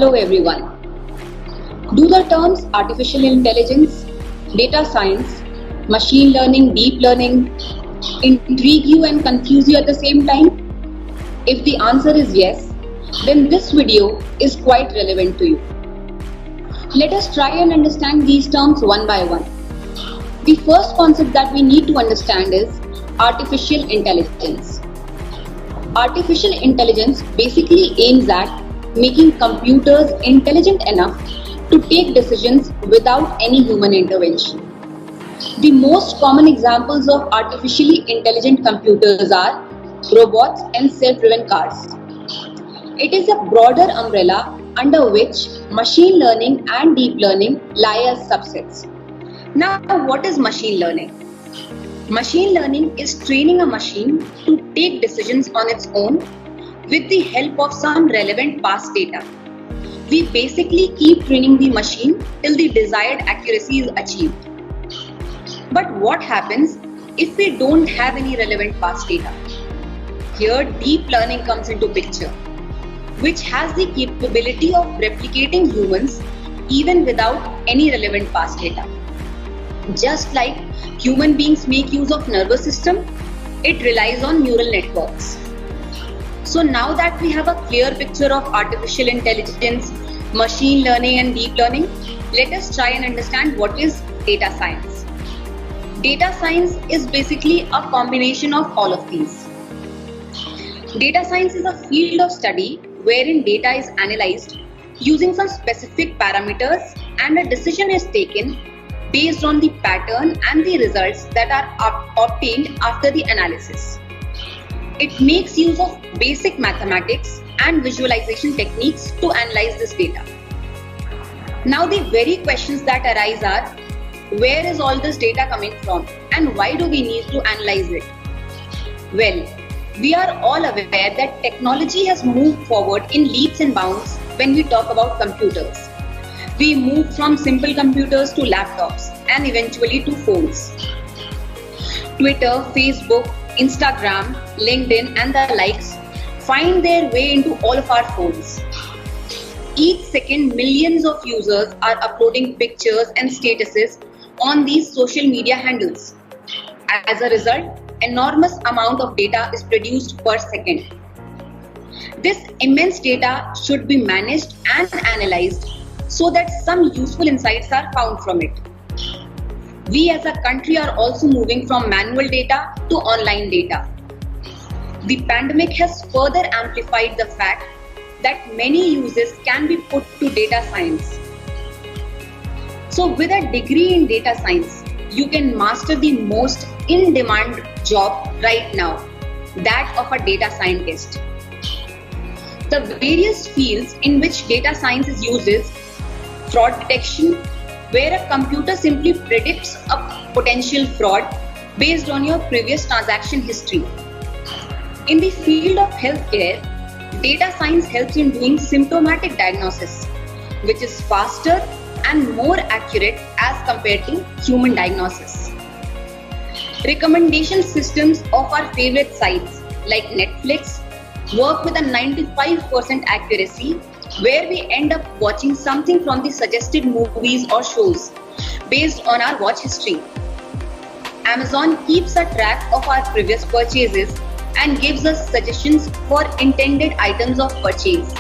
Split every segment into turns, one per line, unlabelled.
Hello everyone. Do the terms artificial intelligence, data science, machine learning, deep learning intrigue you and confuse you at the same time? If the answer is yes, then this video is quite relevant to you. Let us try and understand these terms one by one. The first concept that we need to understand is artificial intelligence. Artificial intelligence basically aims at making computers intelligent enough to take decisions without any human intervention. The most common examples of artificially intelligent computers are robots and self-driven cars. It is a broader umbrella under which machine learning and deep learning lie as subsets. Now, what is machine learning? Machine learning is training a machine to take decisions on its own with the help of some relevant past data. We basically keep training the machine till the desired accuracy is achieved. But what happens if we don't have any relevant past data? Here, deep learning comes into picture, which has the capability of replicating humans even without any relevant past data. Just like human beings make use of nervous system, it relies on neural networks. So now that we have a clear picture of artificial intelligence, machine learning and deep learning, let us try and understand what is data science. Data science is basically a combination of all of these. Data science is a field of study wherein data is analyzed using some specific parameters and a decision is taken based on the pattern and the results that are obtained after the analysis. It makes use of basic mathematics and visualization techniques to analyze this data. Now the very questions that arise are, where is all this data coming from and why do we need to analyze it? Well, we are all aware that technology has moved forward in leaps and bounds when we talk about computers. We moved from simple computers to laptops and eventually to phones. Twitter, Facebook, Instagram, LinkedIn and the likes find their way into all of our phones. Each second, millions of users are uploading pictures and statuses on these social media handles. As a result, enormous amount of data is produced per second. This immense data should be managed and analyzed so that some useful insights are found from it. We as a country are also moving from manual data to online data. The pandemic has further amplified the fact that many uses can be put to data science. So with a degree in data science, you can master the most in-demand job right now, that of a data scientist. The various fields in which data science is used is fraud detection, where a computer simply predicts a potential fraud based on your previous transaction history. In the field of healthcare, data science helps in doing symptomatic diagnosis, which is faster and more accurate as compared to human diagnosis. Recommendation systems of our favorite sites like Netflix work with a 95% accuracy, where we end up watching something from the suggested movies or shows based on our watch history. Amazon keeps a track of our previous purchases and gives us suggestions for intended items of purchase.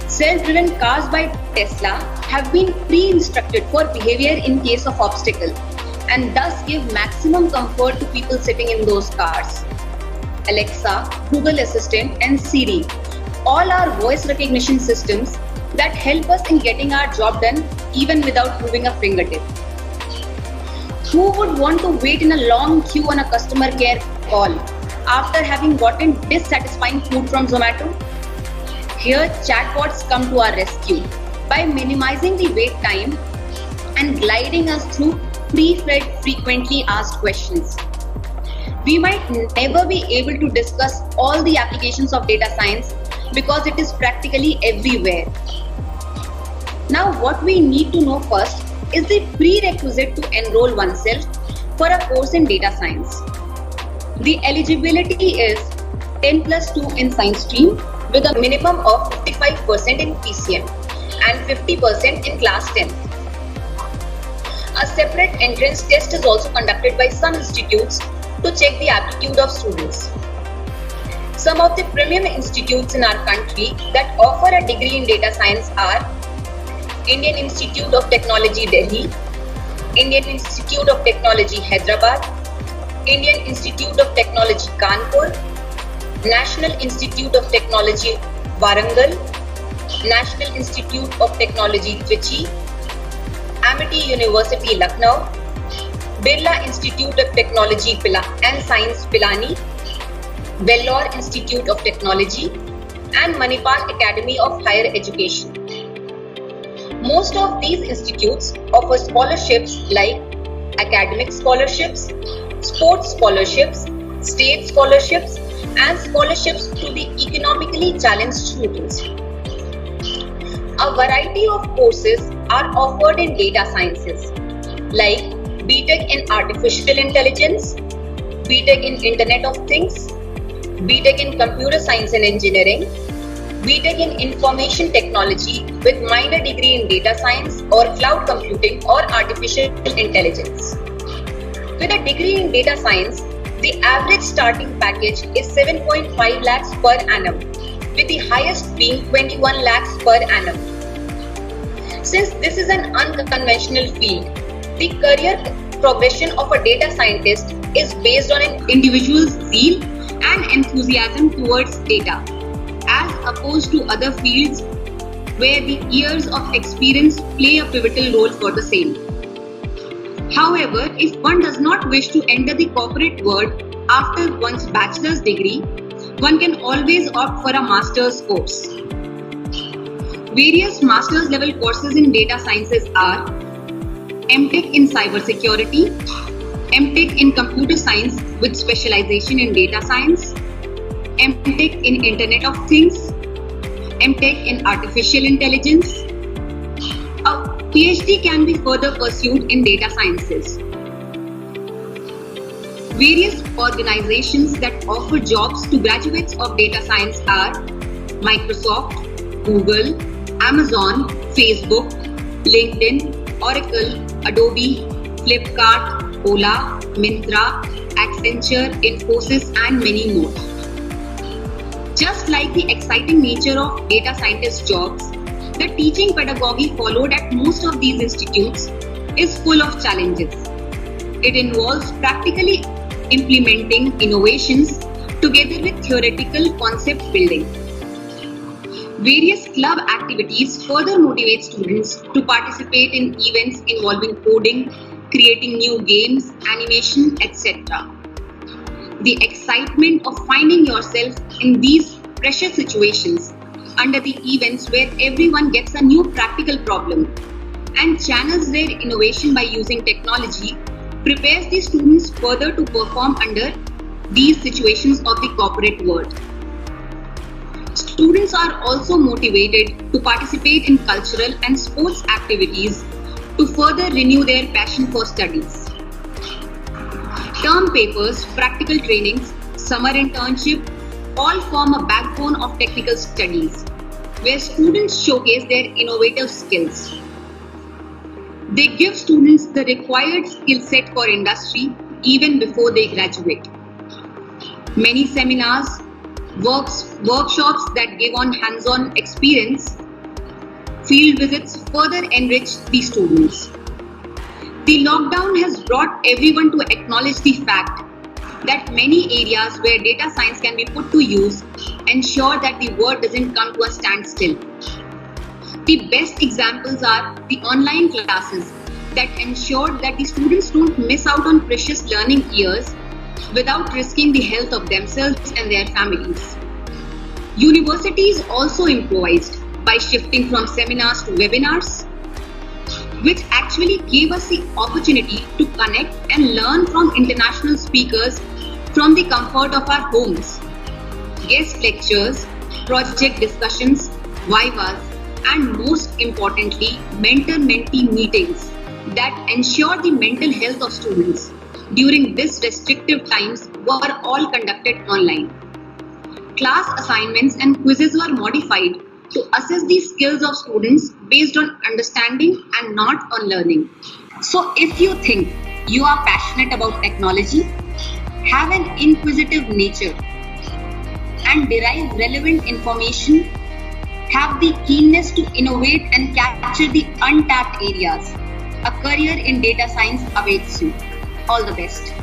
Self-driven cars by Tesla have been pre-instructed for behavior in case of obstacle and thus give maximum comfort to people sitting in those cars. Alexa, Google Assistant and Siri all are voice recognition systems that help us in getting our job done even without moving a fingertip. Who would want to wait in a long queue on a customer care call after having gotten dissatisfying food from Zomato? Here, chatbots come to our rescue by minimizing the wait time and gliding us through pre-fed frequently asked questions. We might never be able to discuss all the applications of data science because it is practically everywhere. Now, what we need to know first is the prerequisite to enroll oneself for a course in data science. The eligibility is 10+2 in science stream with a minimum of 55% in PCM and 50% in class 10. A separate entrance test is also conducted by some institutes to check the aptitude of students. Some of the premium institutes in our country that offer a degree in data science are Indian Institute of Technology Delhi, Indian Institute of Technology Hyderabad, Indian Institute of Technology Kanpur, National Institute of Technology Warangal, National Institute of Technology Trichy, Amity University Lucknow, Birla Institute of Technology and Science Pilani, Vellore Institute of Technology, and Manipal Academy of Higher Education. Most of these institutes offer scholarships like academic scholarships, sports scholarships, state scholarships, and scholarships to the economically challenged students. A variety of courses are offered in data sciences like BTech in Artificial Intelligence, BTech in Internet of Things, BTech in Computer Science and Engineering, BTech in Information Technology with minor degree in Data Science or Cloud Computing or Artificial Intelligence. With a degree in Data Science, the average starting package is 7.5 lakhs per annum, with the highest being 21 lakhs per annum. Since this is an unconventional field, the career progression of a data scientist is based on an individual's zeal and enthusiasm towards data, as opposed to other fields where the years of experience play a pivotal role for the same. However, if one does not wish to enter the corporate world after one's bachelor's degree, one can always opt for a master's course. Various master's level courses in data sciences are MTech in Cybersecurity, MTech in Computer Science with specialization in Data Science, MTech in Internet of Things, MTech in Artificial Intelligence. A PhD can be further pursued in data sciences. Various organizations that offer jobs to graduates of data science are Microsoft, Google, Amazon, Facebook, LinkedIn, Oracle, Adobe, Flipkart, Ola, Myntra, Accenture, Infosys, and many more. Just like the exciting nature of data scientist jobs, the teaching pedagogy followed at most of these institutes is full of challenges. It involves practically implementing innovations together with theoretical concept building. Various club activities further motivate students to participate in events involving coding, creating new games, animation, etc. The excitement of finding yourself in these pressure situations under the events where everyone gets a new practical problem and channels their innovation by using technology prepares the students further to perform under these situations of the corporate world. Students are also motivated to participate in cultural and sports activities to further renew their passion for studies. Term papers, practical trainings, summer internship all form a backbone of technical studies, where students showcase their innovative skills. They give students the required skill set for industry even before they graduate. Many seminars, workshops that give on hands-on experience, field visits further enrich the students. The lockdown has brought everyone to acknowledge the fact that many areas where data science can be put to use ensure that the world doesn't come to a standstill. The best examples are the online classes that ensured that the students don't miss out on precious learning years without risking the health of themselves and their families. Universities also improvised by shifting from seminars to webinars, which actually gave us the opportunity to connect and learn from international speakers from the comfort of our homes. Guest lectures, project discussions, vivas, and most importantly, mentor-mentee meetings that ensure the mental health of students during this restrictive times were all conducted online. Class assignments and quizzes were modified to assess the skills of students based on understanding and not on learning. So, if you think you are passionate about technology, have an inquisitive nature, and derive relevant information, have the keenness to innovate and capture the untapped areas, a career in data science awaits you. All the best.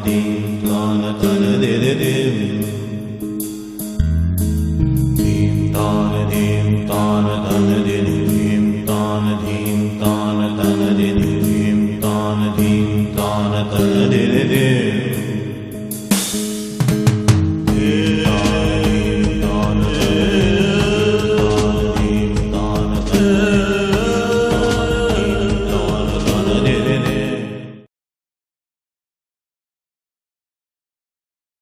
Dini